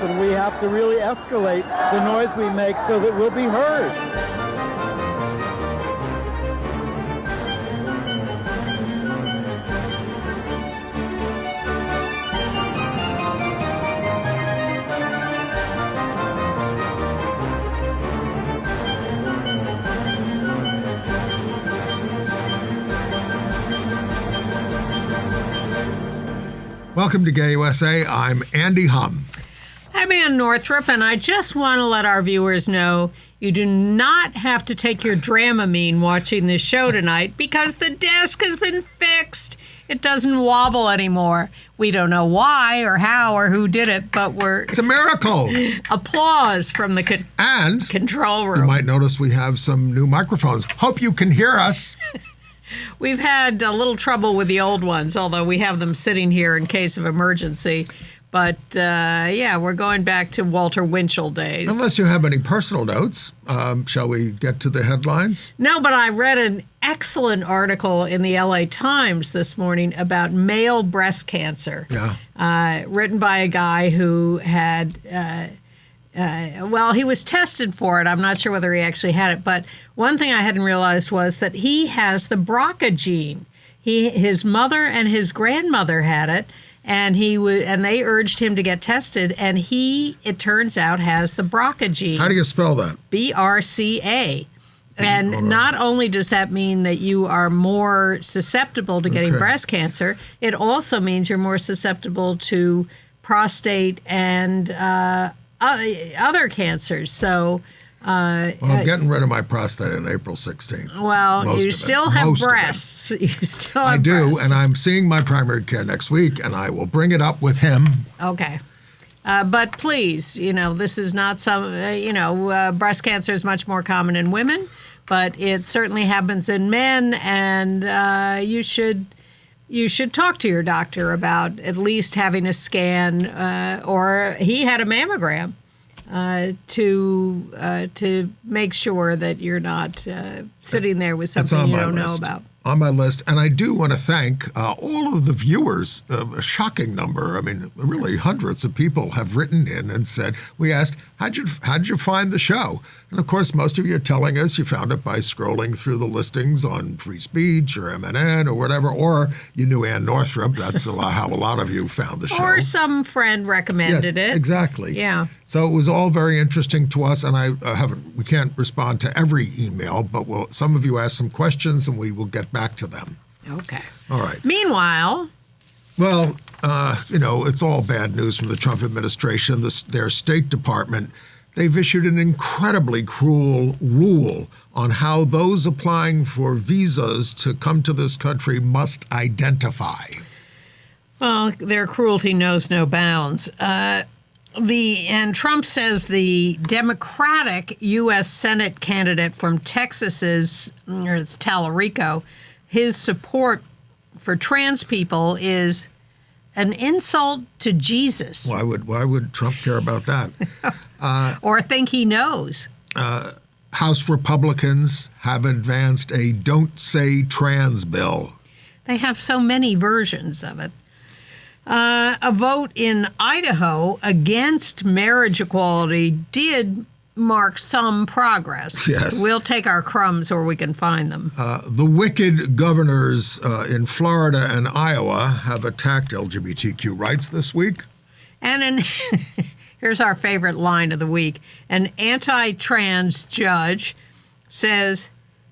happen. We have to really escalate the noise we make so that we'll be heard. Welcome to Gay USA. I'm Andy Hum. I'm Ann Northrup, and I just want to let our viewers know you do not have to take your Dramamine watching this show tonight because the desk has been fixed. It doesn't wobble anymore. We don't know why or how or who did it, but It's a miracle. Applause from the control room. You might notice we have some new microphones. Hope you can hear us. We've had a little trouble with the old ones, although we have them sitting here in case of emergency. But, we're going back to Walter Winchell days. Unless you have any personal notes, shall we get to the headlines? No, but I read an excellent article in the LA Times this morning about male breast cancer. Yeah. Written by a guy who had... he was tested for it. I'm not sure whether he actually had it. But one thing I hadn't realized was that he has the BRCA gene. His mother and his grandmother had it, and they urged him to get tested. And it turns out, has the BRCA gene. How do you spell that? BRCA. And not only does that mean that you are more susceptible to getting breast cancer, it also means you're more susceptible to prostate and other cancers. So, I'm getting rid of my prostate on April 16th. Well, you still have breasts. You still have breasts. I do, and I'm seeing my primary care next week, and I will bring it up with him. Okay. But please, this is not breast cancer is much more common in women, but it certainly happens in men, and you should talk to your doctor about at least having a scan, or he had a mammogram to make sure that you're not sitting there with something you don't know about. On my list, and I do want to thank all of the viewers. A shocking number. I mean, really, hundreds of people have written in and said, we asked, how'd you find the show? And of course, most of you are telling us you found it by scrolling through the listings on Free Speech or MNN or whatever, or you knew Ann Northrup. That's how a lot of you found the show. Or some friend recommended it. Exactly. Yeah. So it was all very interesting to us, and we can't respond to every email, but some of you asked some questions, and we will get back to them. Okay. All right. Meanwhile... Well, it's all bad news from the Trump administration. Their State Department, they've issued an incredibly cruel rule on how those applying for visas to come to this country must identify. Well, their cruelty knows no bounds. And Trump says the Democratic U.S. Senate candidate from Texas's, it's Tallarico, his support for trans people is an insult to Jesus. Why would Trump care about that? Or think he knows. House Republicans have advanced a Don't Say Trans bill. They have so many versions of it. A vote in Idaho against marriage equality did mark some progress. Yes. We'll take our crumbs where we can find them. The wicked governors in Florida and Iowa have attacked LGBTQ rights this week. And here's our favorite line of the week. An anti-trans judge says,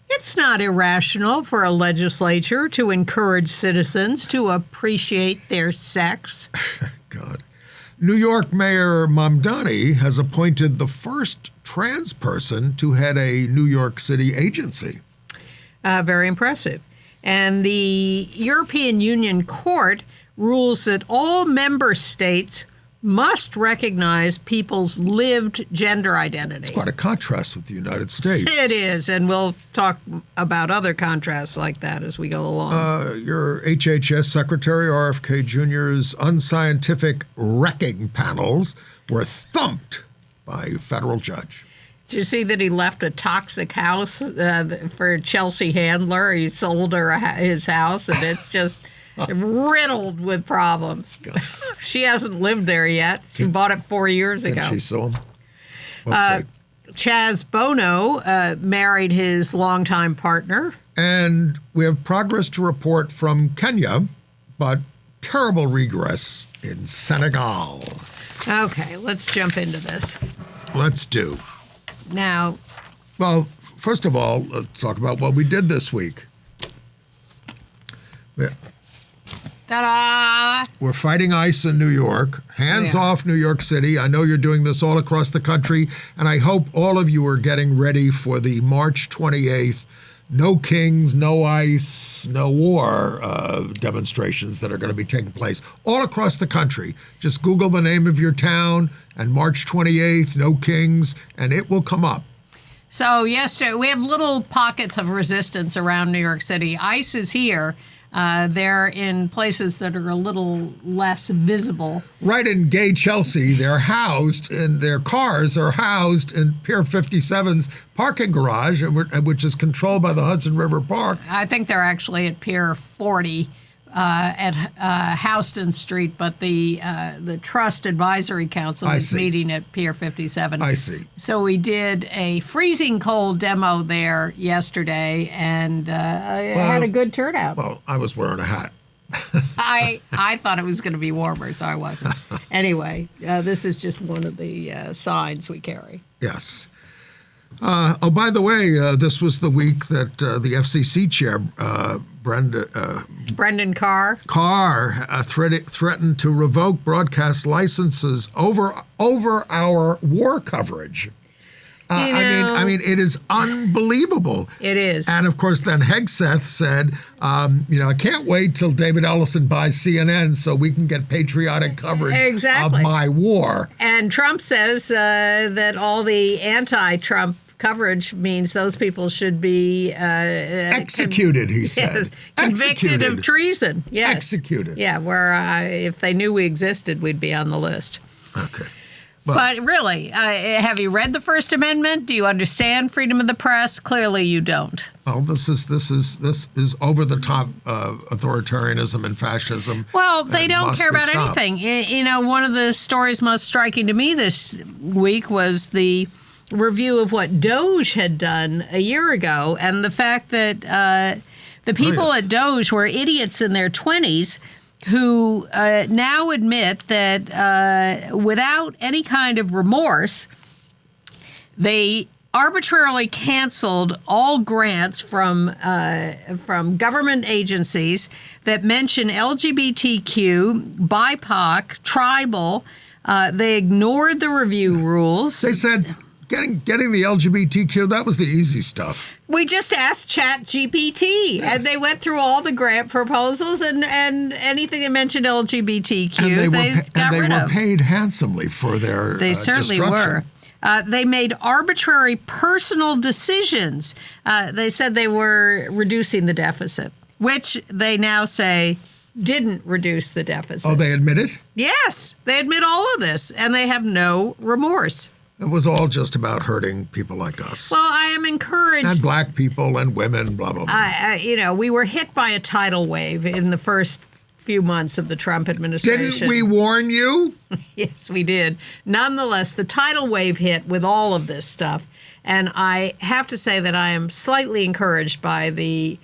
it's not irrational for a legislature to encourage citizens to appreciate their sex. God. New York Mayor Mamdani has appointed the first trans person to head a New York City agency. Very impressive. And the European Union Court rules that all member states must recognize people's lived gender identity. It's quite a contrast with the United States. It is, and we'll talk about other contrasts like that as we go along. Your HHS Secretary, RFK Jr.'s unscientific wrecking panels were thumped by a federal judge. Did you see that he left a toxic house for Chelsea Handler? He sold her his house, and it's just riddled with problems. She hasn't lived there yet. She bought it 4 years ago. And she saw him. We'll see. Chaz Bono married his longtime partner. And we have progress to report from Kenya, but terrible regress in Senegal. Okay, let's jump into this. Let's do. Now, Well, first of all, let's talk about what we did this week. ta-da! We're fighting ICE in New York. Hands off New York City. I know you're doing this all across the country, and I hope all of you are getting ready for the March 28th No Kings, No ICE, No War demonstrations that are going to be taking place all across the country. Just Google the name of your town and March 28th, No Kings, and it will come up. So yesterday, we have little pockets of resistance around New York City. ICE is here. They're in places that are a little less visible. Right in gay Chelsea, they're housed, and their cars are housed in Pier 57's parking garage, which is controlled by the Hudson River Park. I think they're actually at Pier 40 at Houston Street, but the Trust Advisory Council is meeting at Pier 57. I see. So we did a freezing cold demo there yesterday, and had a good turnout. Well, I was wearing a hat. I thought it was going to be warmer, so I wasn't. Anyway, this is just one of the signs we carry. Yes. By the way, this was the week that the FCC chair, Brendan Carr threatened to revoke broadcast licenses over our war coverage. I mean, it is unbelievable. It is. And of course, then Hegseth said, I can't wait till David Ellison buys CNN so we can get patriotic coverage of my war. And Trump says that all the anti-Trump coverage means those people should be executed, he said. Yes, convicted of treason. Yes. Executed. Yeah, where if they knew we existed, we'd be on the list. Okay. Well, but really, have you read the First Amendment? Do you understand freedom of the press? Clearly, you don't. Oh, this is over the top authoritarianism and fascism. Well, they don't care about anything. One of the stories most striking to me this week was the review of what Doge had done a year ago, and the fact that the people at Doge were idiots in their 20s who now admit that without any kind of remorse, they arbitrarily canceled all grants from government agencies that mention LGBTQ, BIPOC, tribal. They ignored the review rules. They said getting the LGBTQ, that was the easy stuff. We just asked ChatGPT, and they went through all the grant proposals and anything that mentioned LGBTQ. And they were paid handsomely for their They certainly destruction. were. They made arbitrary personal decisions. They said they were reducing the deficit, which they now say didn't reduce the deficit. Oh, they admit it? Yes, they admit all of this, and they have no remorse. It was all just about hurting people like us. Well, I am encouraged. And black people and women, blah, blah, blah. We were hit by a tidal wave in the first few months of the Trump administration. Didn't we warn you? Yes, we did. Nonetheless, the tidal wave hit with all of this stuff. And I have to say that I am slightly encouraged by the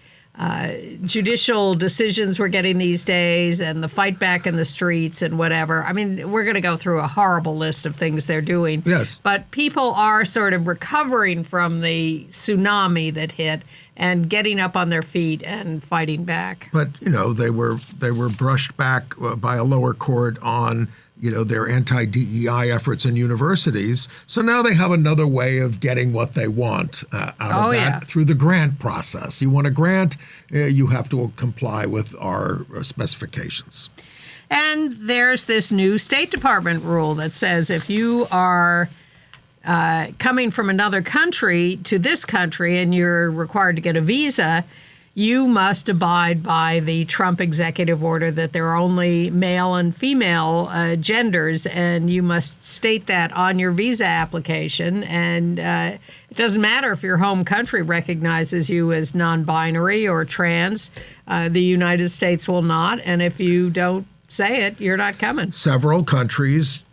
judicial decisions we're getting these days and the fight back in the streets and whatever. I mean, we're going to go through a horrible list of things they're doing. Yes. But people are sort of recovering from the tsunami that hit and getting up on their feet and fighting back. But, they were brushed back by a lower court on their anti-DEI efforts in universities. So now they have another way of getting what they want out of that through the grant process. You want a grant, you have to comply with our specifications. And there's this new State Department rule that says if you are coming from another country to this country and you're required to get a visa, you must abide by the Trump executive order that there are only male and female genders, and you must state that on your visa application. And it doesn't matter if your home country recognizes you as non-binary or trans. The United States will not, and if you don't say it, you're not coming. Several countries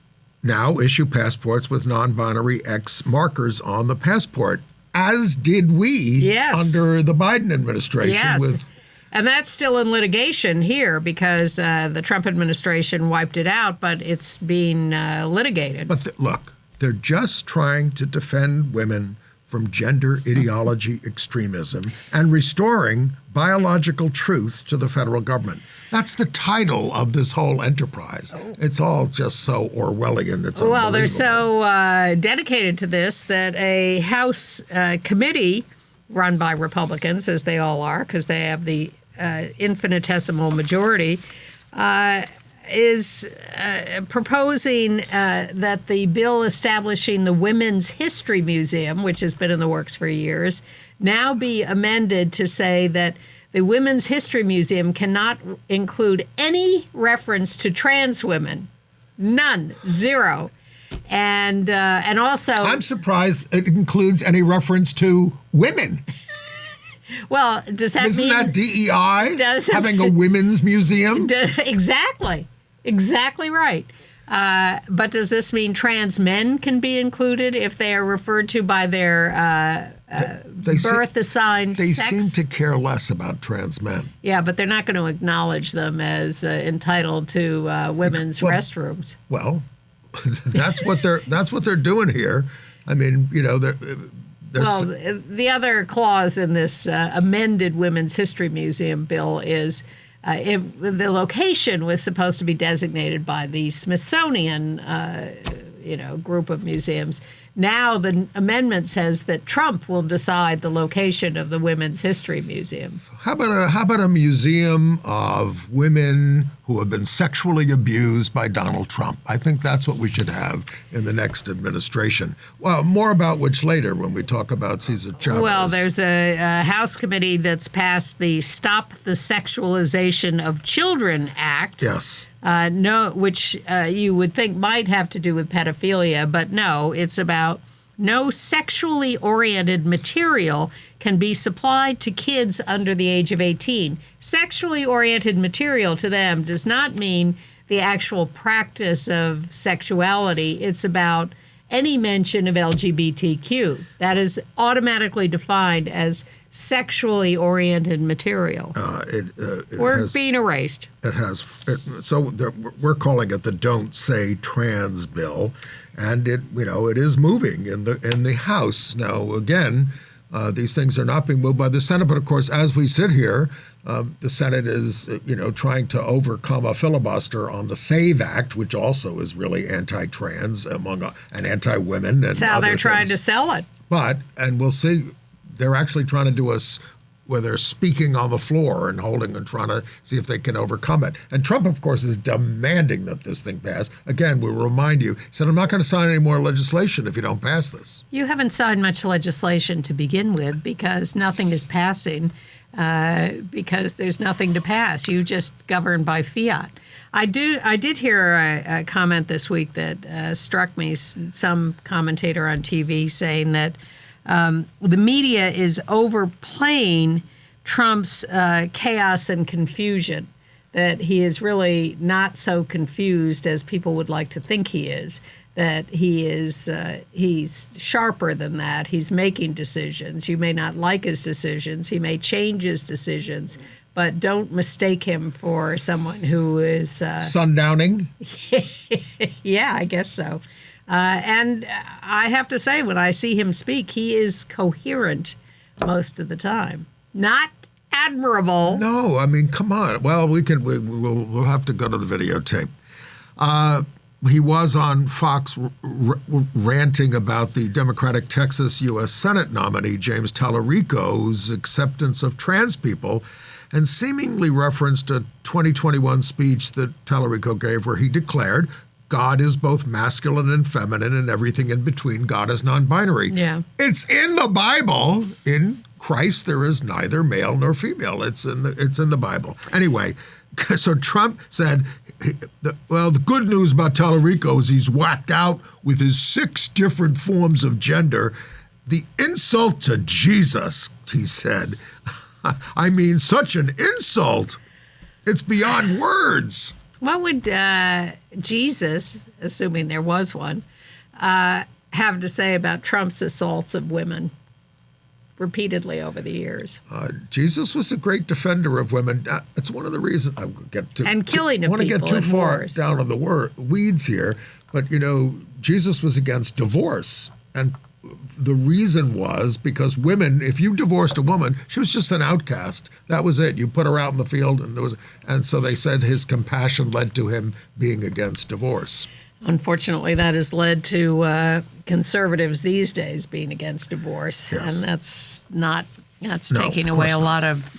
now issue passports with non-binary X markers on the passport, as did we under the Biden administration. Yes. And that's still in litigation here because the Trump administration wiped it out, but it's being litigated. But look, they're just trying to defend women from gender ideology extremism and restoring biological truth to the federal government. That's the title of this whole enterprise. It's all just so Orwellian. It's well, they're so dedicated to this that a House committee run by Republicans, as they all are, because they have the infinitesimal majority, is proposing that the bill establishing the Women's History Museum, which has been in the works for years, now be amended to say that the Women's History Museum cannot include any reference to trans women. None. Zero. And also... I'm surprised it includes any reference to women. Well, does that Isn't mean... that DEI? Having a women's museum? Exactly. Exactly right. But does this mean trans men can be included if they are referred to by their birth-assigned sex? They seem to care less about trans men. Yeah, but they're not going to acknowledge them as entitled to women's restrooms. Well, that's what they're doing here. I mean, you know, the other clause in this amended Women's History Museum bill is if the location was supposed to be designated by the Smithsonian, group of museums. Now the amendment says that Trump will decide the location of the Women's History Museum. How about a museum of women who have been sexually abused by Donald Trump? I think that's what we should have in the next administration. Well, more about which later when we talk about Cesar Chavez. Well, there's a House committee that's passed the Stop the Sexualization of Children Act. Yes. Which you would think might have to do with pedophilia, but no, it's about no sexually oriented material can be supplied to kids under the age of 18. Sexually oriented material to them does not mean the actual practice of sexuality. It's about any mention of LGBTQ. That is automatically defined as sexually oriented material. We're being erased. It has. We're calling it the Don't Say Trans bill, and it is moving in the House now. Again, these things are not being moved by the Senate, but of course, as we sit here, the Senate is trying to overcome a filibuster on the SAVE Act, which also is really anti-trans and anti-women. That's how they're trying to sell it. And we'll see. They're actually trying to do us where they're speaking on the floor and holding and trying to see if they can overcome it. And Trump, of course, is demanding that this thing pass. Again, we'll remind you, he said, I'm not going to sign any more legislation if you don't pass this. You haven't signed much legislation to begin with because nothing is passing because there's nothing to pass. You just govern by fiat. I did hear a comment this week that struck me, some commentator on TV saying that the media is overplaying Trump's chaos and confusion, that he is really not so confused as people would like to think he is, that he's sharper than that. He's making decisions. You may not like his decisions. He may change his decisions, but don't mistake him for someone who is... Sundowning? Yeah, I guess so. And I have to say, when I see him speak, he is coherent most of the time. Not admirable. No, I mean, come on. Well, we'll have to go to the videotape. He was on Fox ranting about the Democratic Texas U.S. Senate nominee, James Tallarico's acceptance of trans people, and seemingly referenced a 2021 speech that Tallarico gave where he declared, God is both masculine and feminine and everything in between. God is non-binary. Yeah. It's in the Bible in Christ there is neither male nor female. It's in the Bible. Anyway, so Trump said, well, the good news about Tallarico is he's whacked out with his 6 different forms of gender. The insult to Jesus, he said. I mean, such an insult. It's beyond words. What would Jesus, assuming there was one, have to say about Trump's assaults of women repeatedly over the years? Jesus was a great defender of women. It's one of the reasons I get to and killing of people. I want to get too far wars. down on the weeds here, but Jesus was against divorce, and the reason was because women, if you divorced a woman, she was just an outcast. That was it. You put her out in the field, and so they said his compassion led to him being against divorce. Unfortunately, that has led to conservatives these days being against divorce, yes. And that's taking away a lot of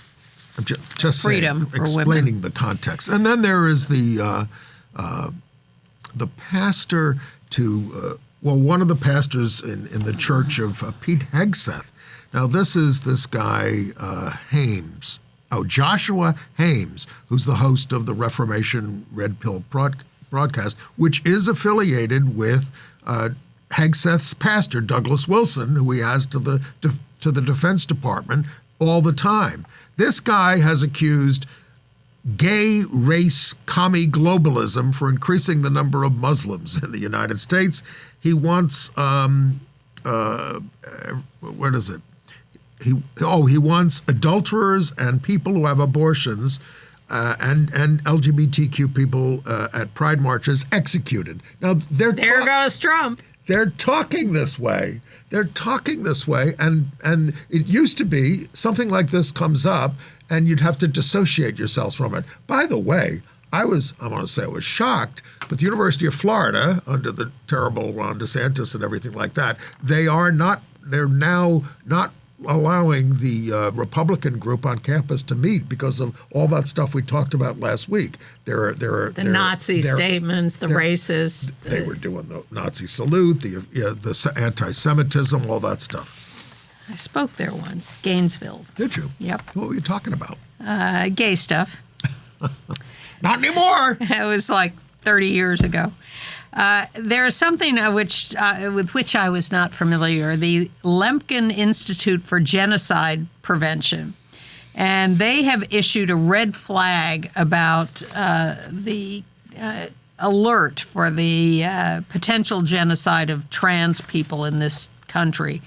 just freedom for explaining women. the context. And then there is the pastor to one of the pastors in the church of Pete Hegseth. Now this is this guy Hames. Joshua Hames, who's the host of the Reformation Red Pill broadcast, which is affiliated with Hegseth's pastor, Douglas Wilson, who he has to the Defense Department all the time. This guy has accused gay race commie globalism for increasing the number of Muslims in the United States. He wants, what is it? He wants adulterers and people who have abortions and LGBTQ people at pride marches executed. Now there goes Trump. They're talking this way. And it used to be something like this comes up, and you'd have to dissociate yourselves from it. By the way, I was shocked, but the University of Florida, under the terrible Ron DeSantis and everything like that, they're now not allowing the Republican group on campus to meet because of all that stuff we talked about last week. The Nazi statements, the racist. They were doing the Nazi salute, the anti-Semitism, all that stuff. I spoke there once, Gainesville. Did you? Yep. What were you talking about? Gay stuff. Not anymore. It was like 30 years ago. There is something with which I was not familiar, the Lemkin Institute for Genocide Prevention. And they have issued a red flag about the alert for the potential genocide of trans people in this country.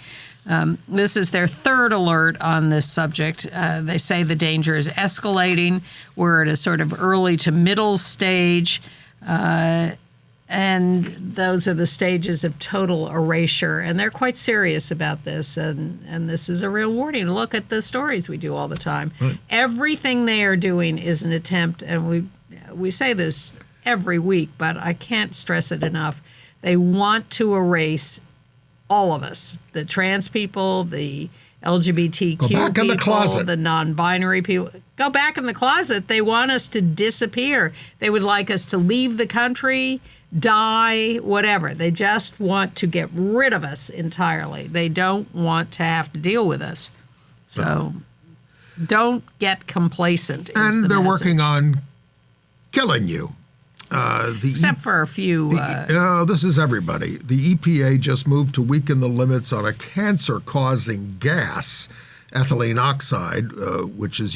This is their 3rd alert on this subject. They say the danger is escalating. We're at a sort of early to middle stage. And those are the stages of total erasure. And they're quite serious about this. And this is a real warning. Look at the stories we do all the time. Right. Everything they are doing is an attempt, and we say this every week, but I can't stress it enough. They want to erase all of us, the trans people, the LGBTQ people, the non-binary people. Go back in the closet. They want us to disappear. They would like us to leave the country, die, whatever. They just want to get rid of us entirely. They don't want to have to deal with us. So don't get complacent. And they're working on killing you. Except for a few. This is everybody. The EPA just moved to weaken the limits on a cancer-causing gas, ethylene oxide, which is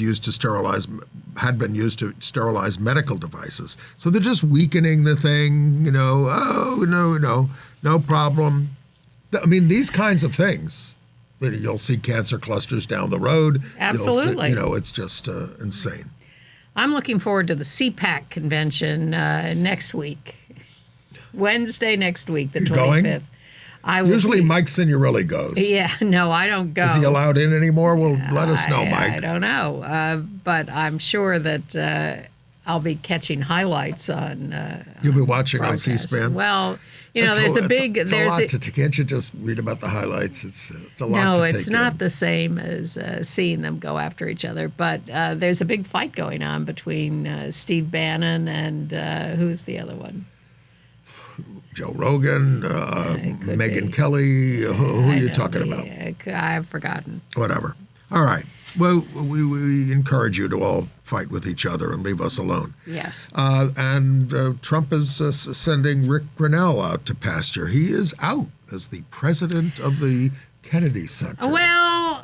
had been used to sterilize medical devices. So they're just weakening the thing. No problem. I mean, these kinds of things. You'll see cancer clusters down the road. Absolutely. It's just insane. I'm looking forward to the CPAC convention next week. Wednesday next week, the 25th. Going? Usually Mike Signorelli goes. Yeah, no, I don't go. Is he allowed in anymore? Well, let us know, Mike. I don't know. But I'm sure that I'll be catching highlights on You'll be watching broadcast. On C-SPAN? Well, there's a big... Can't you just read about the highlights? It's a lot to take in. No, it's not the same as seeing them go after each other. But there's a big fight going on between Steve Bannon and who's the other one? Joe Rogan, Megyn Kelly. Who are you talking about? I've forgotten. Whatever. All right. Well, we encourage you to all fight with each other and leave us alone. Yes. And Trump is sending Rick Grinnell out to pasture. He is out as the president of the Kennedy Center. Well,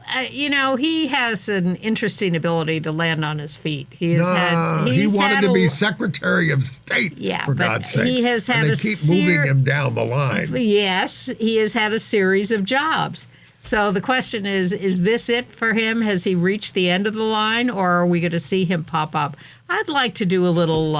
he has an interesting ability to land on his feet. He wanted to be Secretary of State, for God's sake. He has had and they keep moving him down the line. Yes, he has had a series of jobs. So the question is this it for him? Has he reached the end of the line, or are we going to see him pop up? I'd like to do a little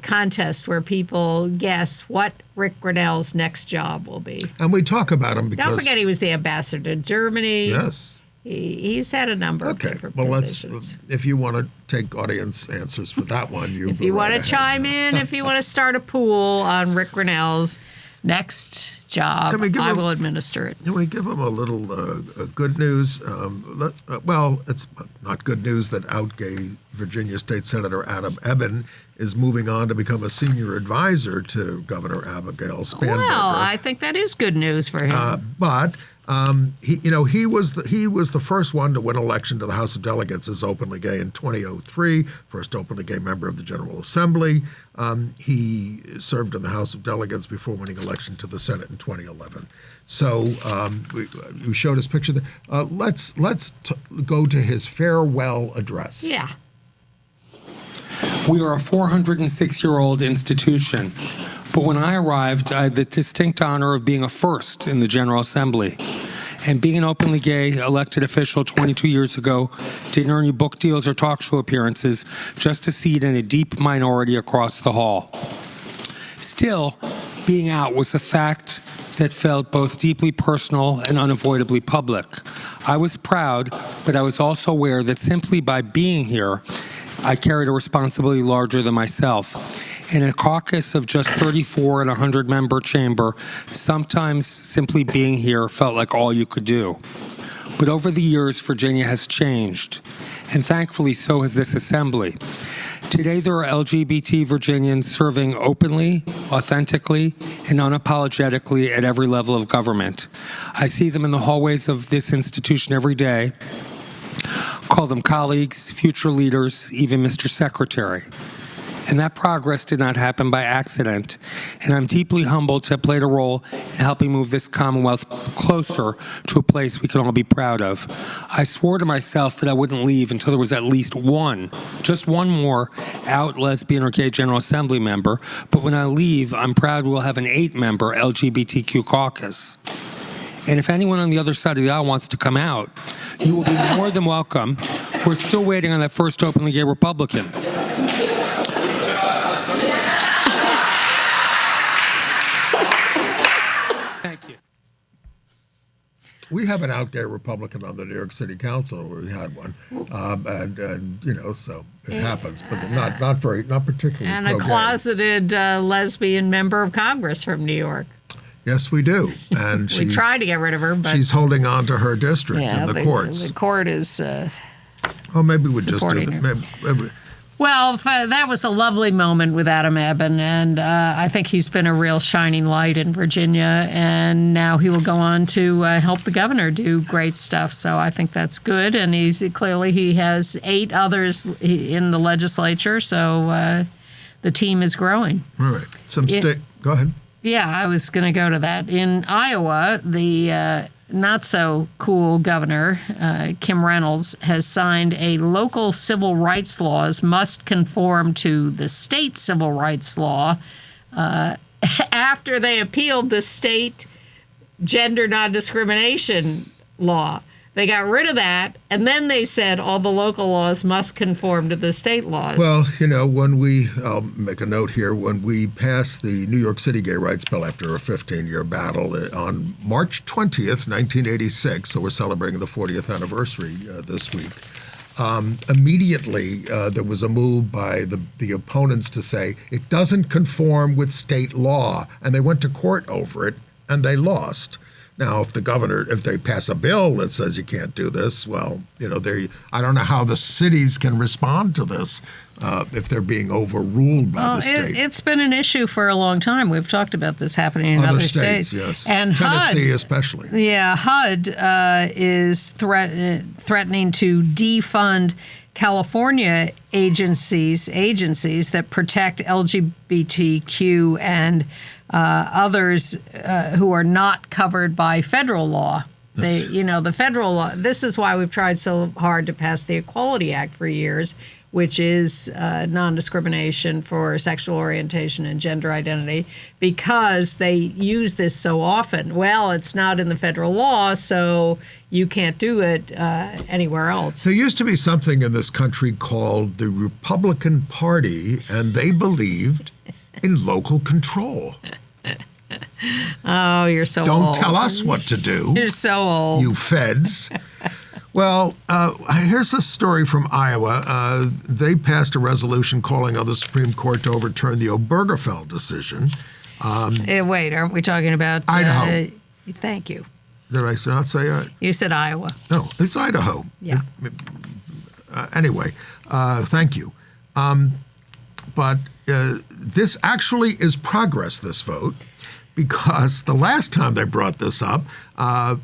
contest where people guess what Rick Grinnell's next job will be. And we talk about him because... Don't forget he was the ambassador to Germany. Yes. He's had a number of different positions. If you want to take audience answers for that one, if you want to chime in, if you want to start a pool on Rick Grinnell's next job, I will administer it. Can we give him a little good news? Well, it's not good news that out-gay Virginia State Senator Adam Ebbin is moving on to become a senior advisor to Governor Abigail Spanberger. Well, I think that is good news for him. But he was the first one to win election to the House of Delegates as openly gay in 2003, first openly gay member of the General Assembly. He served in the House of Delegates before winning election to the Senate in 2011. So we showed his picture there. Let's go to his farewell address. Yeah. We are a 406-year-old institution. But when I arrived, I had the distinct honor of being a first in the General Assembly. And being an openly gay elected official 22 years ago didn't earn you book deals or talk show appearances, just a seat in a deep minority across the hall. Still, being out was a fact that felt both deeply personal and unavoidably public. I was proud, but I was also aware that simply by being here, I carried a responsibility larger than myself. In a caucus of just 34 and a 100-member chamber, sometimes simply being here felt like all you could do. But over the years, Virginia has changed, and thankfully so has this assembly. Today, there are LGBT Virginians serving openly, authentically, and unapologetically at every level of government. I see them in the hallways of this institution every day, call them colleagues, future leaders, even Mr. Secretary. And that progress did not happen by accident. And I'm deeply humbled to have played a role in helping move this Commonwealth closer to a place we can all be proud of. I swore to myself that I wouldn't leave until there was at least one, just one more, out lesbian or gay General Assembly member. But when I leave, I'm proud we'll have an 8-member LGBTQ caucus. And if anyone on the other side of the aisle wants to come out, you will be more than welcome. We're still waiting on that first openly gay Republican. Thank you. We have an out gay Republican on the New York City Council. We had one, and so it happens, but not particularly. And a closeted lesbian member of Congress from New York. Yes, we do. And we tried to get rid of her, but she's holding on to her district in the courts. The court is. Maybe we just do that. Maybe. Well, that was a lovely moment with Adam Ebbin, and I think he's been a real shining light in Virginia, and now he will go on to help the governor do great stuff. So I think that's good, and he has 8 others in the legislature, so the team is growing. All right. Go ahead. Yeah, I was going to go to that. In Iowa, the not-so-cool governor, Kim Reynolds, has signed a local civil rights laws must conform to the state civil rights law after they appealed the state gender non-discrimination law. They got rid of that, and then they said all the local laws must conform to the state laws. Well, I'll make a note here, when we passed the New York City Gay Rights Bill after a 15-year battle on March 20th, 1986, so we're celebrating the 40th anniversary this week, immediately there was a move by the opponents to say it doesn't conform with state law, and they went to court over it, and they lost. Now, if they pass a bill that says you can't do this, well, I don't know how the cities can respond to this if they're being overruled by the state. It's been an issue for a long time. We've talked about this happening in other states. Yes. And Tennessee especially. Yeah, HUD is threatening to defund California agencies that protect LGBTQ and others who are not covered by federal law. The federal law. This is why we've tried so hard to pass the Equality Act for years, which is non-discrimination for sexual orientation and gender identity, because they use this so often. Well, it's not in the federal law, so you can't do it anywhere else. There used to be something in this country called the Republican Party, and they believed in local control. Oh, you're so old. Don't tell us what to do. You're so old. You feds. Well, here's a story from Iowa. They passed a resolution calling on the Supreme Court to overturn the Obergefell decision. Wait, aren't we talking about Idaho? Thank you. Did I not say You said Iowa. No, it's Idaho. Yeah. Anyway, thank you. But this actually is progress, this vote, because the last time they brought this up,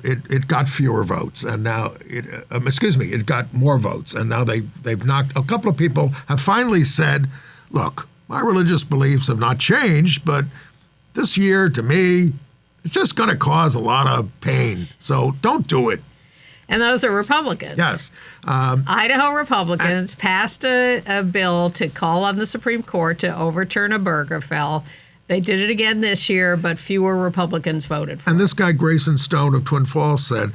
it got fewer votes, and now it got more votes, and now they've knocked. A couple of people have finally said, "Look, my religious beliefs have not changed, but this year, to me, it's just going to cause a lot of pain. So don't do it." And those are Republicans. Yes. Idaho Republicans passed a bill to call on the Supreme Court to overturn Obergefell. They did it again this year, but fewer Republicans voted for it. And this guy, Grayson Stone of Twin Falls, said,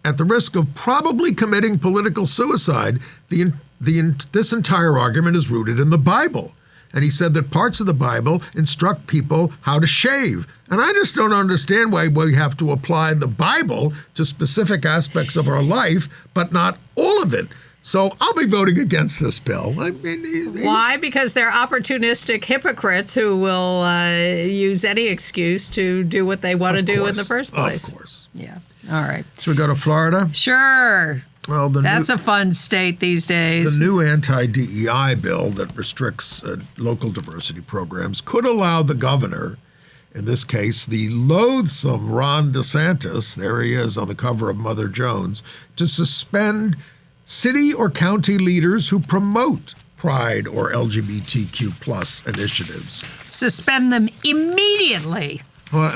at the risk of probably committing political suicide, this entire argument is rooted in the Bible. And he said that parts of the Bible instruct people how to shave. And I just don't understand why we have to apply the Bible to specific aspects of our life, but not all of it. So I'll be voting against this bill. I mean, why? Because they're opportunistic hypocrites who will use any excuse to do what they want to do in the first place. Of course. Yeah. All right. Should we go to Florida? Sure. Well, that's a fun state these days. The new anti-DEI bill that restricts local diversity programs could allow the governor, in this case, the loathsome Ron DeSantis, there he is on the cover of Mother Jones, to suspend city or county leaders who promote Pride or LGBTQ plus initiatives. Suspend them immediately.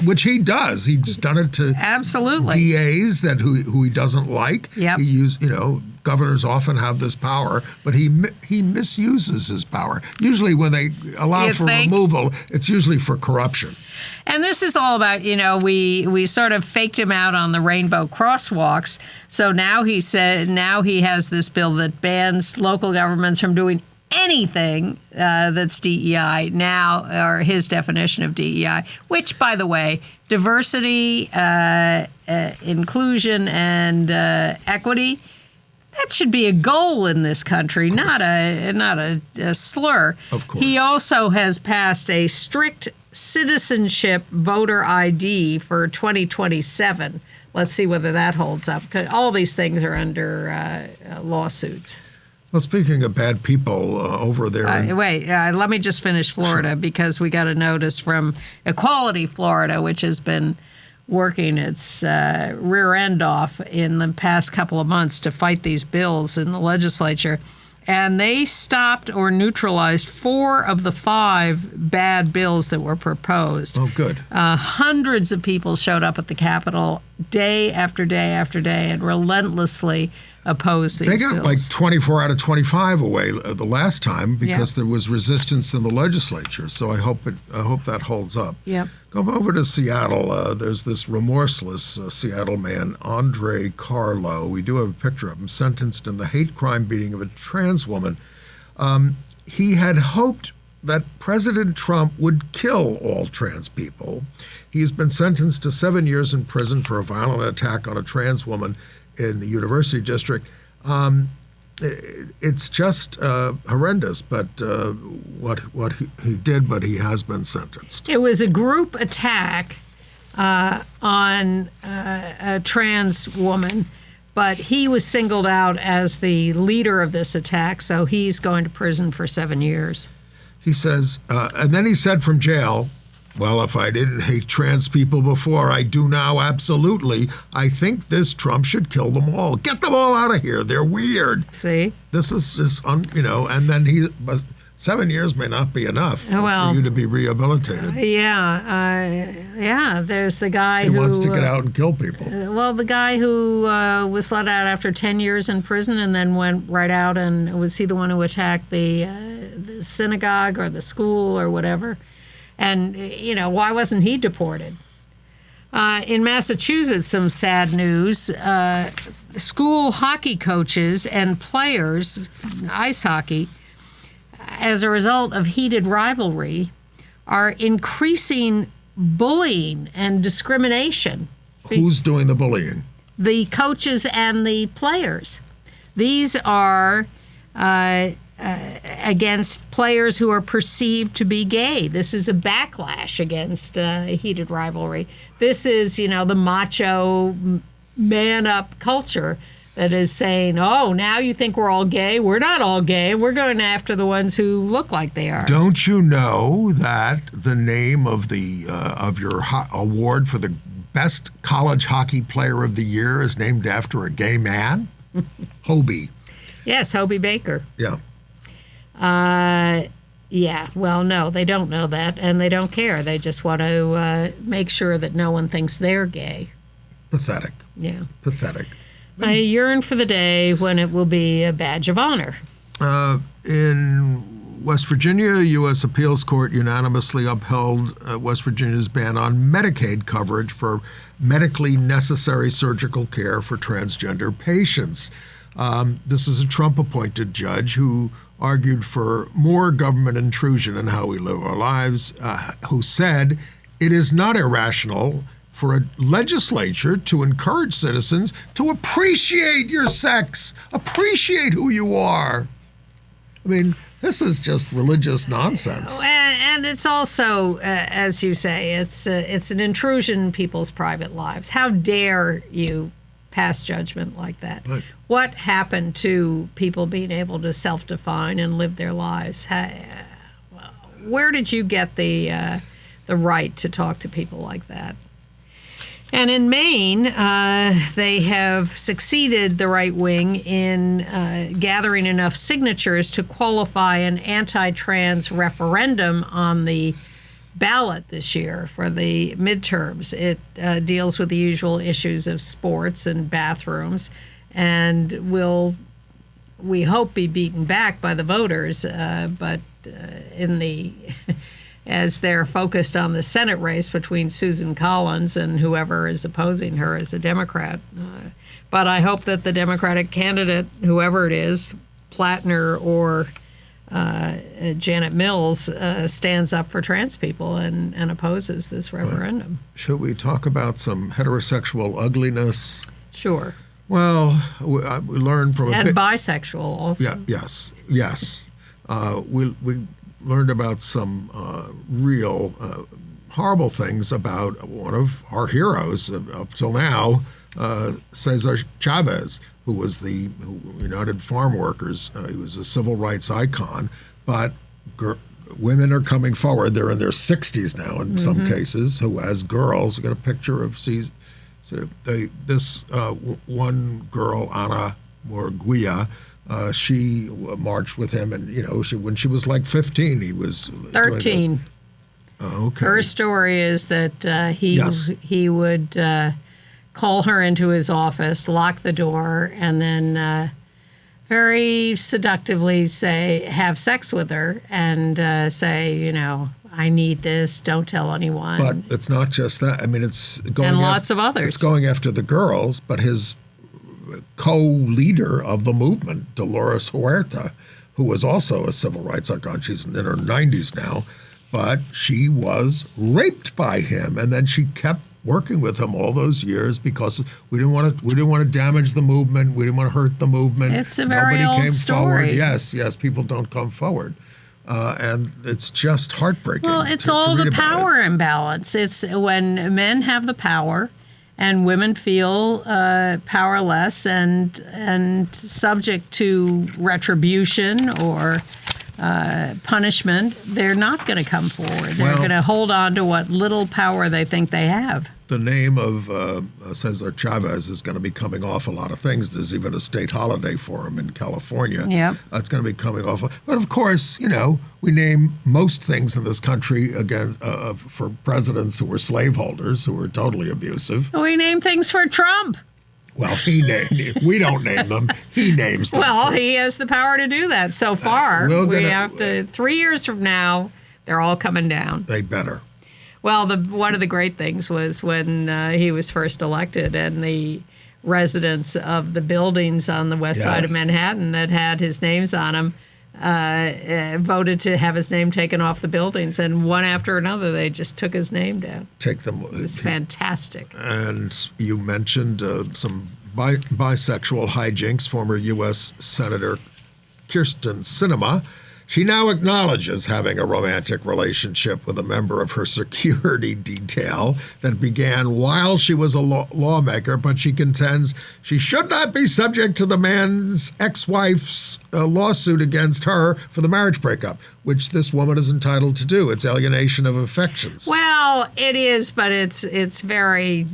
Which he does. He's done it to absolutely DAs who he doesn't like. Yep. Governors often have this power, but he misuses his power. Usually when they allow for removal, it's usually for corruption. And this is all about, we sort of faked him out on the rainbow crosswalks. So now he has this bill that bans local governments from doing anything that's DEI now, or his definition of DEI, which, by the way, diversity, inclusion, and equity, that should be a goal in this country, not a slur. Of course. He also has passed a strict citizenship voter ID for 2027. Let's see whether that holds up, because all these things are under lawsuits. Well, speaking of bad people over there. Let me just finish Florida, because we got a notice from Equality Florida, which has been working its rear end off in the past couple of months to fight these bills in the legislature. And they stopped or neutralized 4 of the 5 bad bills that were proposed. Oh, good. Hundreds of people showed up at the Capitol day after day after day and relentlessly opposed these bills. They got like 24 out of 25 away the last time because there was resistance in the legislature. So I hope that holds up. Yep. Go over to Seattle. There's this remorseless Seattle man, Andre Carlo. We do have a picture of him, sentenced in the hate crime beating of a trans woman. He had hoped that President Trump would kill all trans people. He's been sentenced to 7 years in prison for a violent attack on a trans woman in the University District. It's just horrendous, but what he did, but he has been sentenced. It was a group attack on a trans woman, but he was singled out as the leader of this attack, so he's going to prison for 7 years. He says, and then he said from jail, well, if I didn't hate trans people before, I do now, absolutely. I think this Trump should kill them all. Get them all out of here. They're weird. See? This is just, and then but 7 years may not be enough for you to be rehabilitated. Yeah, there's the guy who who wants to get out and kill people. Well, the guy who was let out after 10 years in prison and then went right out, and was he the one who attacked the synagogue or the school or whatever? And, why wasn't he deported? In Massachusetts, some sad news. School hockey coaches and players, ice hockey, as a result of heated rivalry, are increasing bullying and discrimination. Who's doing the bullying? The coaches and the players. These are against players who are perceived to be gay. This is a backlash against heated rivalry. This is, the macho man-up culture that is saying, oh, now you think we're all gay? We're not all gay. We're going after the ones who look like they are. Don't you know that the name of of your award for the best college hockey player of the year is named after a gay man? Hobie. Yes, Hobie Baker. Yeah. Yeah, well, no, they don't know that, and they don't care. They just want to make sure that no one thinks they're gay. Pathetic. Yeah. Pathetic. I yearn for the day when it will be a badge of honor. In West Virginia, U.S. Appeals Court unanimously upheld West Virginia's ban on Medicaid coverage for medically necessary surgical care for transgender patients. This is a Trump-appointed judge who argued for more government intrusion in how we live our lives, who said it is not irrational for a legislature to encourage citizens to appreciate your sex, appreciate who you are. I mean, this is just religious nonsense. And it's also, as you say, it's an intrusion in people's private lives. How dare you pass judgment like that? Right. What happened to people being able to self-define and live their lives? Where did you get the right to talk to people like that? And in Maine, they have succeeded, the right wing, in gathering enough signatures to qualify an anti-trans referendum on the ballot this year for the midterms. It deals with the usual issues of sports and bathrooms, and will, we hope, be beaten back by the voters. But in the as they're focused on the Senate race between Susan Collins and whoever is opposing her as a Democrat. But I hope that the Democratic candidate, whoever it is, Plattner or Janet Mills, stands up for trans people and opposes this referendum. Should we talk about some heterosexual ugliness? Sure. Well, we learned from and bisexual also. Yeah. Yes. We learned about some real horrible things about one of our heroes up till now, Cesar Chavez, who was the United Farm Workers. He was a civil rights icon, but women are coming forward. They're in their 60s now in some cases, who as girls, we got a picture of this one girl, Ana Morguia. She marched with him, and when she was like 15, he was 13. Okay. Her story is that he would call her into his office, lock the door, and then very seductively have sex with her, and say, I need this. Don't tell anyone. But it's not just that. I mean, it's going and lots of others. It's going after the girls, but his co-leader of the movement, Dolores Huerta, who was also a civil rights icon. She's in her 90s now, but she was raped by him, and then she kept working with him all those years because we didn't want to damage the movement. We didn't want to hurt the movement. It's a very old story. Forward. Yes, people don't come forward. And it's just heartbreaking. Well, it's to all read the about power imbalance. It's when men have the power and women feel powerless and subject to retribution or punishment, they're not going to come forward. They're going to hold on to what little power they think they have. The name of Cesar Chavez is going to be coming off a lot of things. There's even a state holiday for him in California. Yep. It's going to be coming off. But of course, we name most things in this country for presidents who were slaveholders, who were totally abusive. We name things for Trump. Well, we don't name them. He names them. Well, he has the power to do that. So far, we have to. 3 years from now, they're all coming down. They better. Well, one of the great things was when he was first elected and the residents of the buildings on the west side of Manhattan that had his names on them voted to have his name taken off the buildings. And one after another, they just took his name down. Take them. It was fantastic. And you mentioned some bisexual hijinks. Former U.S. Senator Kyrsten Sinema. She now acknowledges having a romantic relationship with a member of her security detail that began while she was a lawmaker, but she contends she should not be subject to the man's ex-wife's lawsuit against her for the marriage breakup, which this woman is entitled to do. It's alienation of affections. Well, it is, but it's very,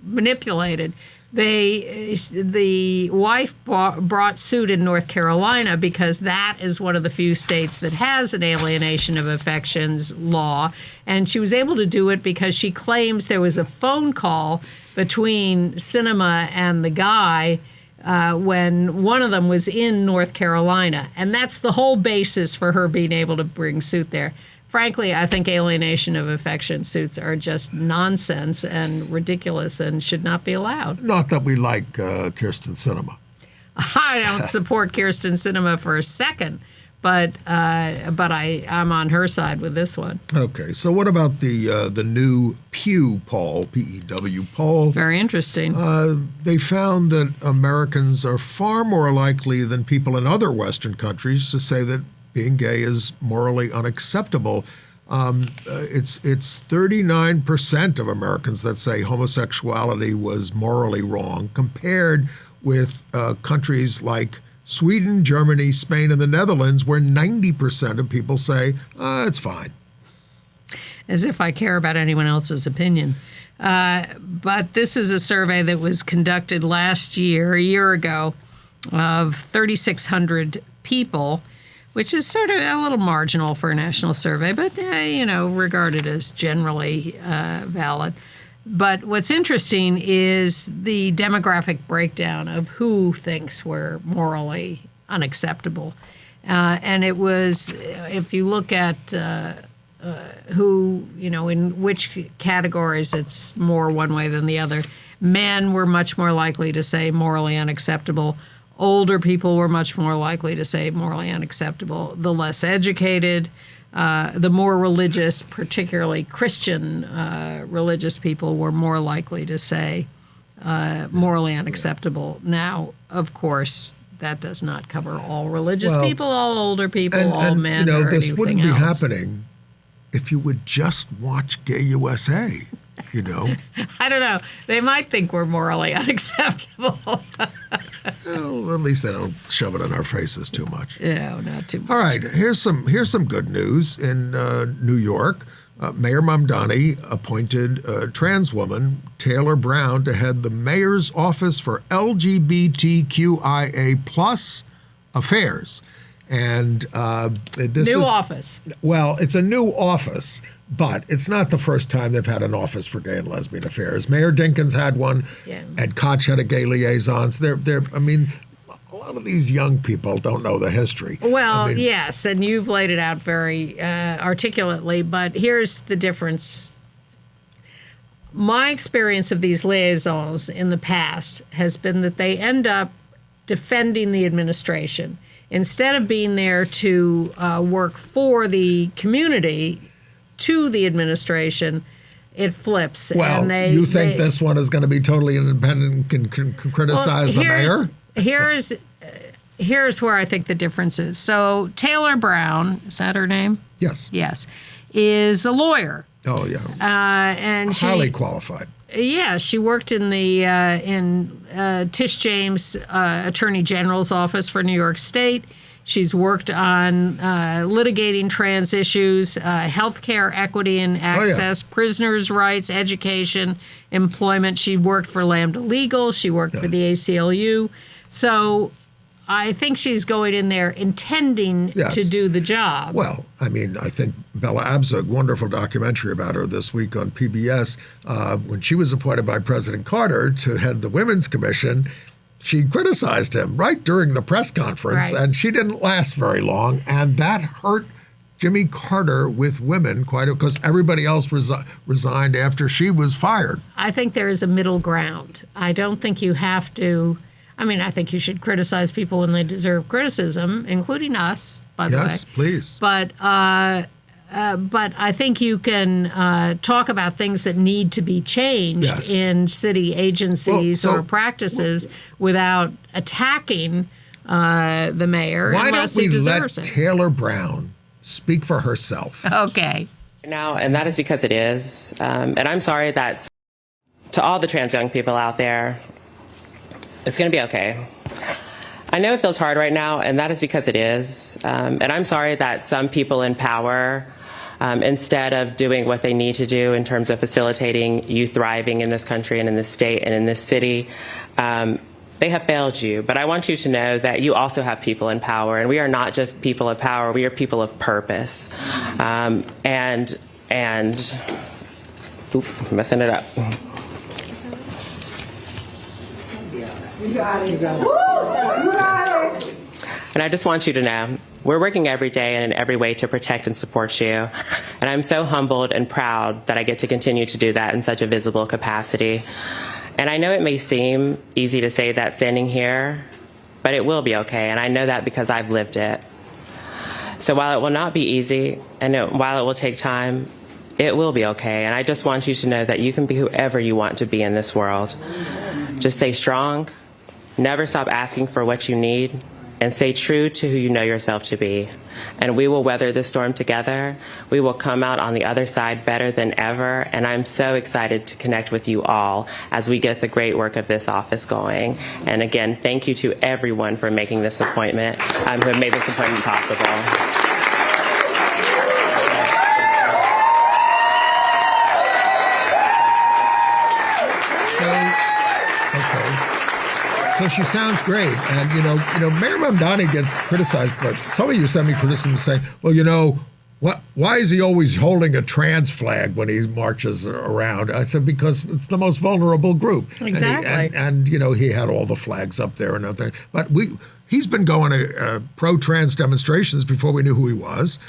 manipulated. The wife brought suit in North Carolina because that is one of the few states that has an alienation of affections law. And she was able to do it because she claims there was a phone call between Sinema and the guy when one of them was in North Carolina. And that's the whole basis for her being able to bring suit there. Frankly, I think alienation of affection suits are just nonsense and ridiculous and should not be allowed. Not that we like Kyrsten Sinema. I don't support Kyrsten Sinema for a second, but I'm on her side with this one. Okay, so what about the new Pew poll, P-E-W poll? Very interesting. They found that Americans are far more likely than people in other Western countries to say that being gay is morally unacceptable. It's 39% of Americans that say homosexuality was morally wrong, compared with countries like Sweden, Germany, Spain, and the Netherlands, where 90% of people say, it's fine. As if I care about anyone else's opinion. But this is a survey that was conducted a year ago, of 3,600 people, which is sort of a little marginal for a national survey, but, regarded as generally valid. But what's interesting is the demographic breakdown of who thinks we're morally unacceptable. And it was, if you look at who, in which categories it's more one way than the other, men were much more likely to say morally unacceptable. Older people were much more likely to say morally unacceptable. The less educated, the more religious, particularly Christian religious people, were more likely to say morally unacceptable. Now, of course, that does not cover all religious people, all older people, all men, or this anything wouldn't be else. happening if you would just watch Gay USA. I don't know. They might think we're morally unacceptable. Well, at least they don't shove it in our faces too much. No, not too much. All right, here's some good news in New York. Mayor Mamdani appointed a trans woman, Taylor Brown, to head the mayor's office for LGBTQIA+ affairs. And this New is office. Well, it's a new office, but it's not the first time they've had an office for gay and lesbian affairs. Mayor Dinkins had one. Yeah. Ed Koch had a gay liaisons. A lot of these young people don't know the history. Well, yes, and you've laid it out very articulately, but here's the difference. My experience of these liaisons in the past has been that they end up defending the administration. Instead of being there to work for the community, to the administration, it flips. Well, and you think this one is going to be totally independent and can criticize the mayor? here's where I think the difference is. So Taylor Brown, is that her name? Yes. Yes, is a lawyer. Oh, yeah. And she, highly qualified. Yeah, she worked in the Tish James Attorney General's office for New York State. She's worked on litigating trans issues, healthcare equity and access, prisoners' rights, education, employment. She worked for Lambda Legal. She worked for the ACLU. So I think she's going in there intending to do the job. Well, I mean, I think Bella Abzug, wonderful documentary about her this week on PBS, when she was appointed by President Carter to head the Women's Commission, she criticized him right during the press conference, and she didn't last very long, and that hurt Jimmy Carter with women quite because everybody else resigned after she was fired. I think there is a middle ground. I don't think you have to. I mean, I think you should criticize people when they deserve criticism, including us, by the way. Yes, please. But I think you can talk about things that need to be changed in city agencies or practices without attacking the mayor unless he deserves it. Why don't we let Taylor Brown speak for herself? Okay. Now, and that is because it is. And I'm sorry that to all the trans young people out there, it's going to be okay. I know it feels hard right now, and that is because it is. And I'm sorry that some people in power, instead of doing what they need to do in terms of facilitating you thriving in this country and in this state and in this city, they have failed you. But I want you to know that you also have people in power, and we are not just people of power, we are people of purpose. Oop, messing it up. And I just want you to know, we're working every day and in every way to protect and support you. And I'm so humbled and proud that I get to continue to do that in such a visible capacity. And I know it may seem easy to say that standing here, but it will be okay. And I know that because I've lived it. So while it will not be easy, and while it will take time, it will be okay. And I just want you to know that you can be whoever you want to be in this world. Just stay strong, never stop asking for what you need, and stay true to who you know yourself to be. And we will weather this storm together. We will come out on the other side better than ever. And I'm so excited to connect with you all as we get the great work of this office going. And again, thank you to everyone for making this appointment, who have made this appointment possible. So she sounds great. And, you know, Mayor Mamdani gets criticized, but some of you send me criticism saying, well, why is he always holding a trans flag when he marches around? I said, because it's the most vulnerable group. Exactly. And he had all the flags up there and everything. But he's been going to pro-trans demonstrations before we knew who he was.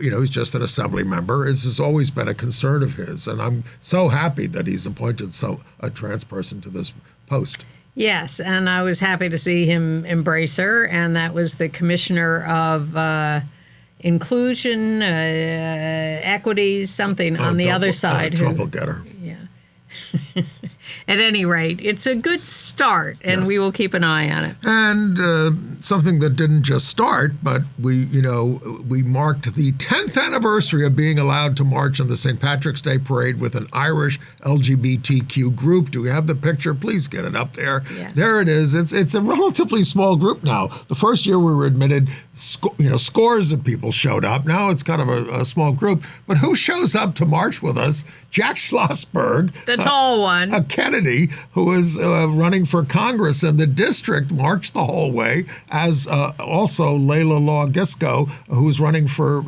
He's just an assembly member. This has always been a concern of his. And I'm so happy that he's appointed a trans person to this post. Yes, and I was happy to see him embrace her, and that was the Commissioner of Inclusion, Equity, something on the other side. Trump will get her. Yeah. At any rate, it's a good start, and we will keep an eye on it. And something that didn't just start, but we marked the 10th anniversary of being allowed to march on the St. Patrick's Day Parade with an Irish LGBTQ group. Do we have the picture? Please get it up there. Yeah. There it is. It's a relatively small group now. The first year we were admitted, scores of people showed up. Now it's kind of a small group. But who shows up to march with us? Jack Schlossberg. The tall one. A Kennedy, who is running for Congress in the district, marched the whole way, as also Layla Law Gisco, who's running for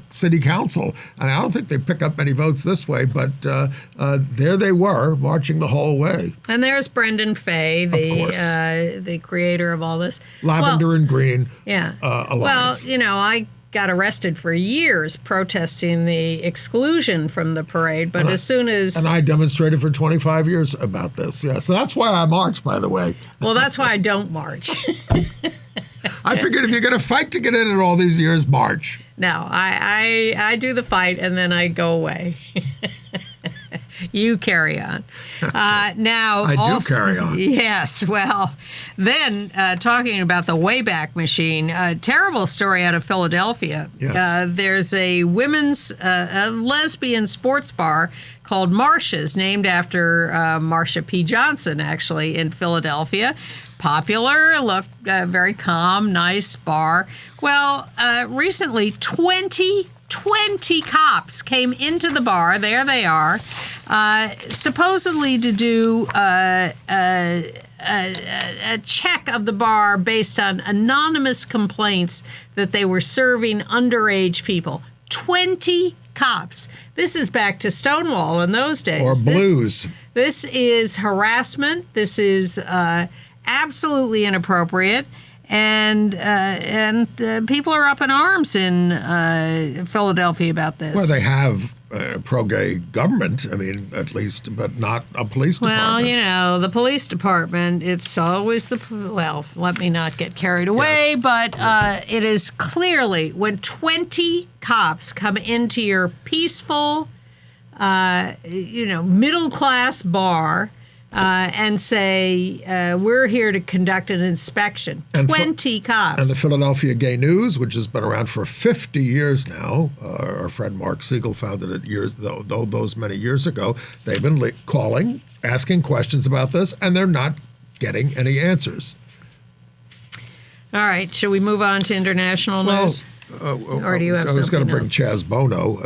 city council. I don't think they pick up many votes this way, but there they were, marching the whole way. And there's Brendan Fay, the creator of all this. Lavender and Green Alliance. Well, I got arrested for years protesting the exclusion from the parade, but as soon as... And I demonstrated for 25 years about this, yeah. So that's why I marched, by the way. Well, that's why I don't march. I figured if you're going to fight to get in it all these years, march. No, I do the fight and then I go away. You carry on. Now, I do carry on. Yes. Well, then talking about the Wayback Machine, a terrible story out of Philadelphia. Yes. There's a women's a lesbian sports bar called Marsha's, named after Marsha P. Johnson, actually, in Philadelphia. Popular, look, very calm, nice bar. Well, recently, 20 cops came into the bar. There they are, supposedly to do a check of the bar based on anonymous complaints that they were serving underage people. 20 cops. This is back to Stonewall in those days. Or blues. This is harassment. This is absolutely inappropriate. And people are up in arms in Philadelphia about this. Well, they have a pro-gay government, I mean, at least, but not a police department. Well, the police department, it's always let me not get carried away, Yes. but it is clearly when 20 cops come into your peaceful, middle-class bar and say, we're here to conduct an inspection. 20 cops. And the Philadelphia Gay News, which has been around for 50 years now, our friend Mark Siegel founded it those many years ago. They've been calling, asking questions about this, and they're not getting any answers. All right, should we move on to international news? Or do you have I was going to bring else? Chaz Bono.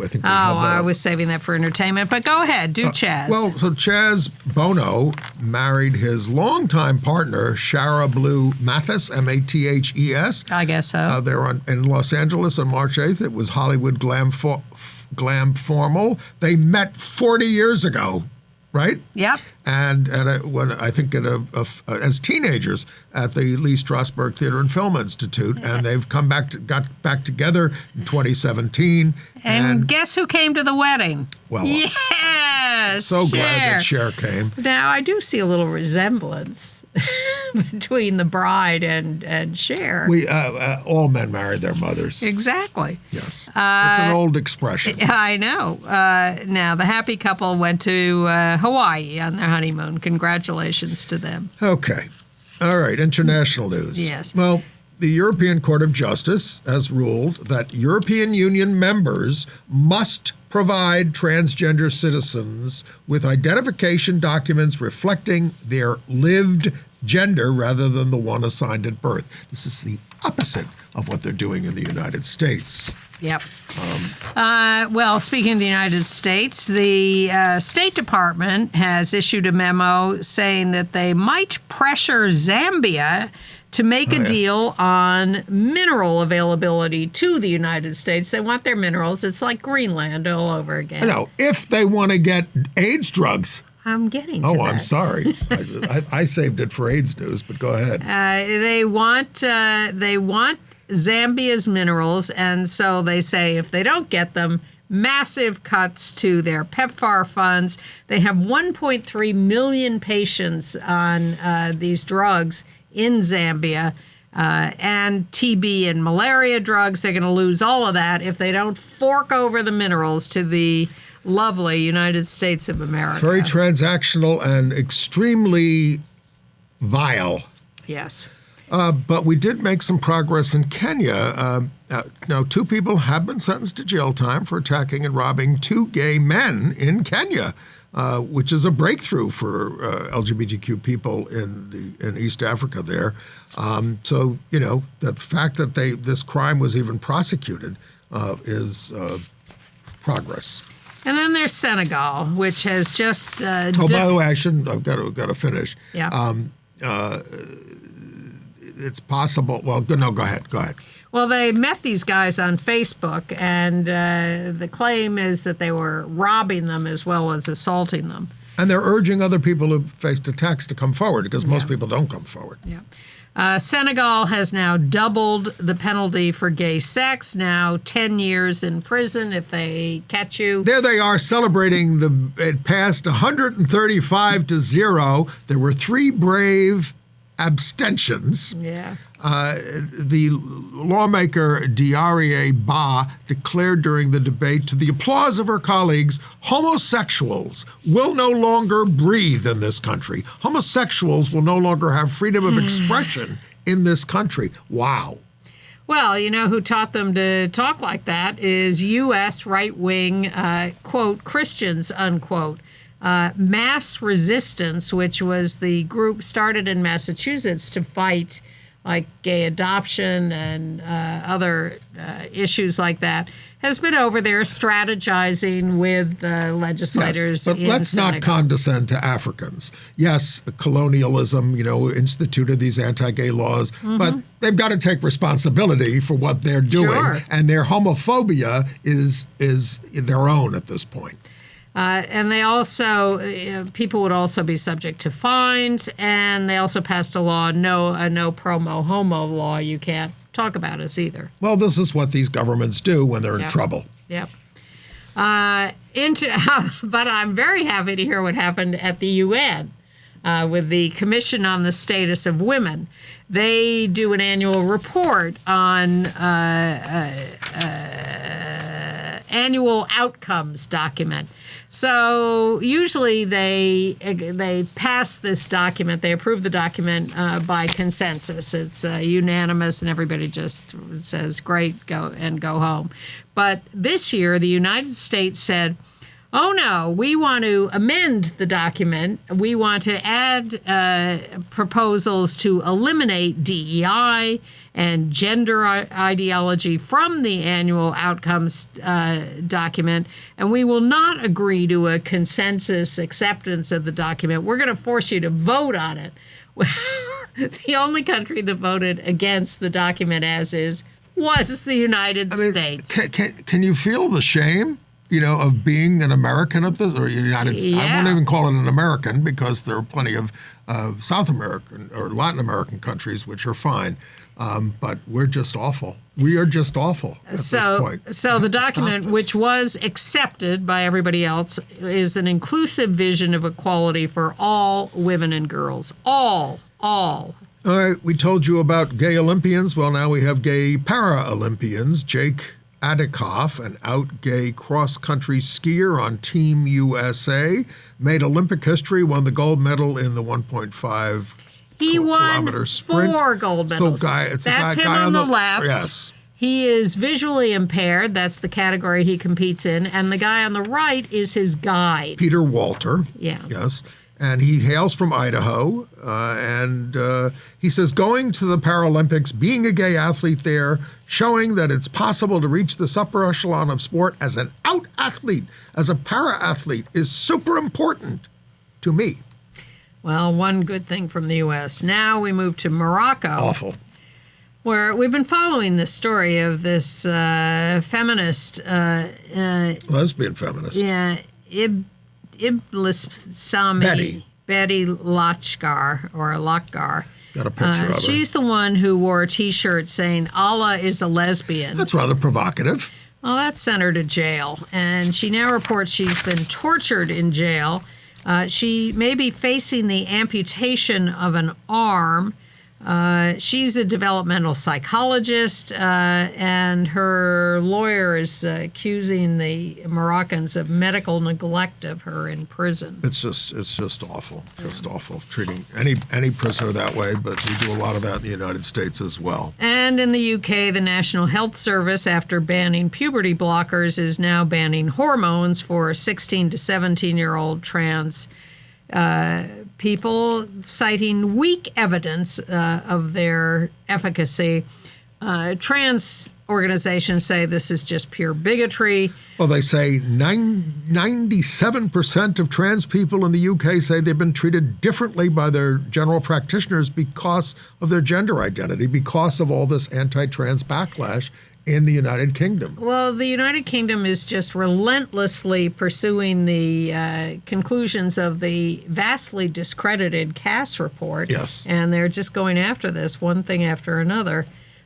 I think. I was saving that for entertainment, but go ahead, do Chaz. So Chaz Bono married his longtime partner, Shara Blue Mathis, Mathes. I guess so. They were in Los Angeles on March 8th. It was Hollywood glam formal. They met 40 years ago, right? Yep. And when I think as teenagers at the Lee Strasberg Theater and Film Institute, and they've got back together in 2017. And guess who came to the wedding? Well, yes, so Cher. glad that Cher came. Now I do see a little resemblance between the bride and Cher. We all men married their mothers. Exactly. Yes, it's an old expression. I know. Now the happy couple went to Hawaii on their honeymoon. Congratulations to them. Okay. All right. International news. Yes. Well, the European Court of Justice has ruled that European Union members must provide transgender citizens with identification documents reflecting their lived gender rather than the one assigned at birth. This is the opposite of what they're doing in the United States. Yep. Well, speaking of the United States, the State Department has issued a memo saying that they might pressure Zambia to make a deal on mineral availability to the United States. They want their minerals. It's like Greenland all over again. No, if they want to get AIDS drugs. I'm getting to Oh, that. I'm sorry. I saved it for AIDS news, but go ahead. They want Zambia's minerals, and so they say if they don't get them, massive cuts to their PEPFAR funds. They have 1.3 million patients on these drugs in Zambia, and TB and malaria drugs. They're going to lose all of that if they don't fork over the minerals to the lovely United States of America. Very transactional and extremely vile. Yes. But we did make some progress in Kenya. Now, 2 people have been sentenced to jail time for attacking and robbing 2 gay men in Kenya, which is a breakthrough for LGBTQ people in East Africa there. So, the fact that this crime was even prosecuted is progress. And then there's Senegal, which has just... By the way, I've got to finish. Yeah. It's possible. Well, no, go ahead. Well, they met these guys on Facebook, and the claim is that they were robbing them as well as assaulting them. And they're urging other people who faced attacks to come forward because most people don't come forward. Yeah. Senegal has now doubled the penalty for gay sex, now 10 years in prison if they catch you. There they are celebrating it passed 135-0. There were 3 brave abstentions. Yeah. The lawmaker Diarra Ba declared during the debate, to the applause of her colleagues, homosexuals will no longer breathe in this country. Homosexuals will no longer have freedom of expression in this country. Wow. Well, you know who taught them to talk like that is U.S. right-wing, quote, Christians, unquote. Mass Resistance, which was the group started in Massachusetts to fight like gay adoption and other issues like that, has been over there strategizing with legislators. Yes, but let's Senegal. not condescend to Africans. Yes, colonialism, instituted these anti-gay laws, but they've got to take responsibility for what they're doing, Sure. and their homophobia is their own at this point. And they also, people would also be subject to fines, and they also passed a law, no promo homo law. You can't talk about us either. Well, this is what these governments do when they're in trouble. Yep. But I'm very happy to hear what happened at the UN with the Commission on the Status of Women. They do an annual report on annual outcomes document. So usually they pass this document, they approve the document by consensus. It's unanimous and everybody just says, great, go home. But this year, the United States said, oh no, we want to amend the document. We want to add proposals to eliminate DEI and gender ideology from the annual outcomes document, and we will not agree to a consensus acceptance of the document. We're going to force you to vote on it. The only country that voted against the document as is was the United States. Can you feel the shame? Of being an American at this, or United States. I won't even call it an American because there are plenty of South American or Latin American countries which are fine. But we're just awful. We are just awful at this point. So the document, which was accepted by everybody else, is an inclusive vision of equality for all women and girls. All. All right, we told you about gay Olympians. Well, now we have gay para-Olympians. Jake Adikoff, an out gay cross-country skier on Team USA, made Olympic history, won the gold medal in the 1.5 kilometer sprint. He won 4 gold medals. That's him on the left. Yes. He is visually impaired. That's the category he competes in. And the guy on the right is his guide. Peter Walter. Yeah. Yes. And he hails from Idaho. And he says, going to the Paralympics, being a gay athlete there, showing that it's possible to reach this upper echelon of sport as an out athlete, as a para-athlete, is super important to me. Well, one good thing from the U.S. Now we move to Morocco. Awful. Where we've been following the story of this feminist. Lesbian feminist. Yeah, Iblis Sami. Betty Lachgar, or Lachgar. Got a picture of her. She's the one who wore a T-shirt saying, Allah is a lesbian. That's rather provocative. Well, that sent her to jail. And she now reports she's been tortured in jail. She may be facing the amputation of an arm. She's a developmental psychologist, and her lawyer is accusing the Moroccans of medical neglect of her in prison. It's just awful, just awful. Treating any prisoner that way, but we do a lot of that in the United States as well. And in the UK, the National Health Service, after banning puberty blockers, is now banning hormones for 16 to 17-year-old trans people, citing weak evidence of their efficacy. Trans organizations say this is just pure bigotry. Well, they say 97% of trans people in the UK say they've been treated differently by their general practitioners because of their gender identity, because of all this anti-trans backlash in the United Kingdom. Well, the United Kingdom is just relentlessly pursuing the conclusions of the vastly discredited Cass report. Yes. And they're just going after this, one thing after another.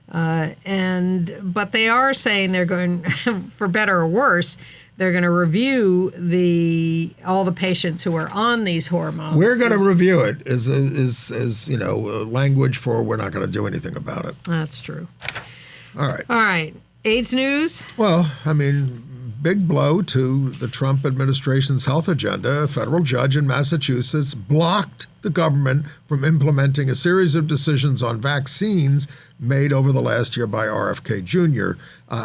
But they are saying they're going, for better or worse, They're going to review all the patients who are on these hormones. We're going to review it is language for we're not going to do anything about it. That's true. All right. All right. AIDS news? Well, I mean, big blow to the Trump administration's health agenda. A federal judge in Massachusetts blocked the government from implementing a series of decisions on vaccines made over the last year by RFK Jr.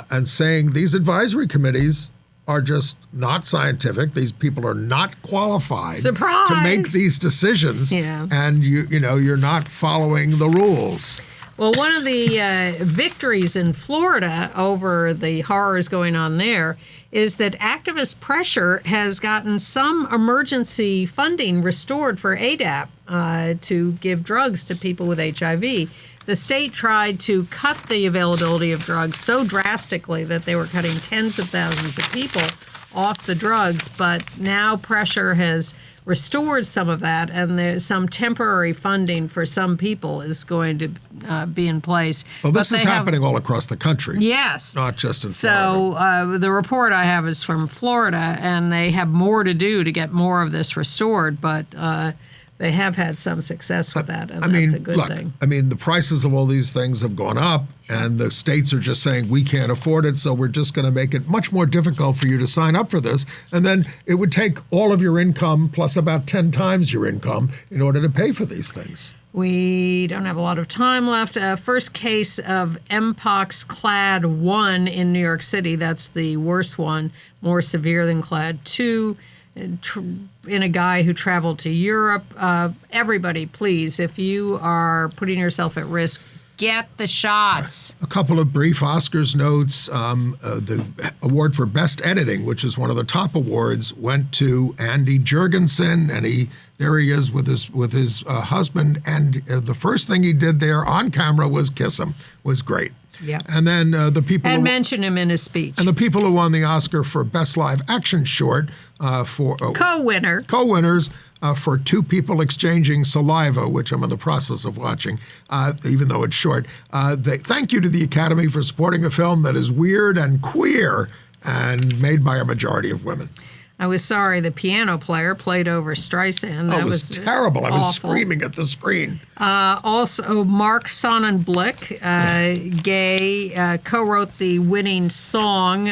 And saying these advisory committees are just not scientific. These people are not qualified to make these decisions. Yeah. And you're not following the rules. Well, one of the victories in Florida over the horrors going on there is that activist pressure has gotten some emergency funding restored for ADAP to give drugs to people with HIV. The state tried to cut the availability of drugs so drastically that they were cutting tens of thousands of people off the drugs, but now pressure has restored some of that, and there's some temporary funding for some people is going to be in place. Well, this is happening all across the country. Yes. Not just in Florida. So the report I have is from Florida, and they have more to do to get more of this restored, but they have had some success with that, and that's a good thing. I mean, the prices of all these things have gone up, and the states are just saying, we can't afford it, so we're just going to make it much more difficult for you to sign up for this. And then it would take all of your income plus about 10 times your income in order to pay for these things. We don't have a lot of time left. First case of Mpox Clad 1 in New York City. That's the worst one, more severe than Clad 2. In a guy who traveled to Europe. Everybody, please, if you are putting yourself at risk, get the shots. A couple of brief Oscars notes. The award for Best Editing, which is one of the top awards, went to Andy Jurgensen, and there he is with his husband. And the first thing he did there on camera was kiss him. Was great. Yeah. And then the people mention him in his speech. And the people who won the Oscar for Best Live Action Short for co-winners for two people exchanging saliva, which I'm in the process of watching, even though it's short. Thank you to the Academy for supporting a film that is weird and queer and made by a majority of women. I was sorry the piano player played over Streisand. That was terrible. Awful. I was screaming at the screen. Also, Mark Sonnenblick, gay, co-wrote the winning song,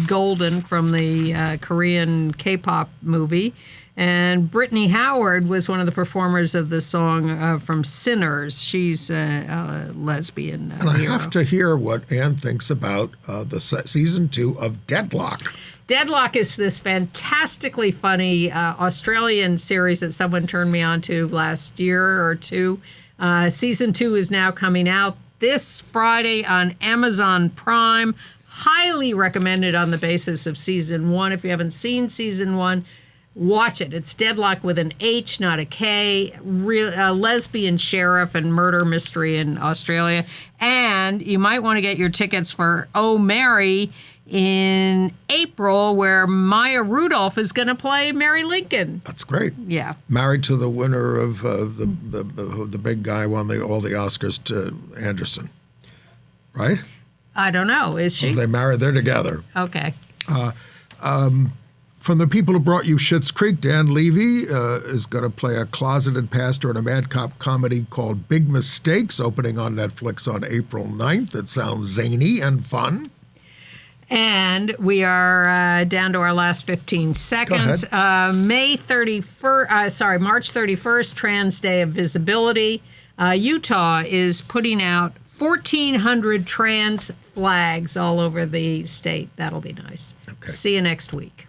Golden, from the Korean K-pop movie. And Brittany Howard was one of the performers of the song from Sinners. She's a lesbian And I have to hear what Anne thinks about the season 2 of Deadlock. Deadlock is this fantastically funny Australian series that someone turned me on to last year or two. Season 2 is now coming out this Friday on Amazon Prime. Highly recommended on the basis of season 1. If you haven't seen season 1, watch it. It's Deadlock with an H, not a K. A lesbian sheriff and murder mystery in Australia. And you might want to get your tickets for Oh Mary in April, where Maya Rudolph is going to play Mary Lincoln. That's great. Yeah. Married to the winner of the big guy won all the Oscars, to Anderson, right? I don't know. Is she? Well, they're together. Okay. From the people who brought you Schitt's Creek, Dan Levy is going to play a closeted pastor in a Mad Cop comedy called Big Mistakes, opening on Netflix on April 9th. It sounds zany and fun. And we are down to our last 15 seconds. March 31st, Trans Day of Visibility. Utah is putting out 1,400 trans flags all over the state. That'll be nice. Okay. See you next week.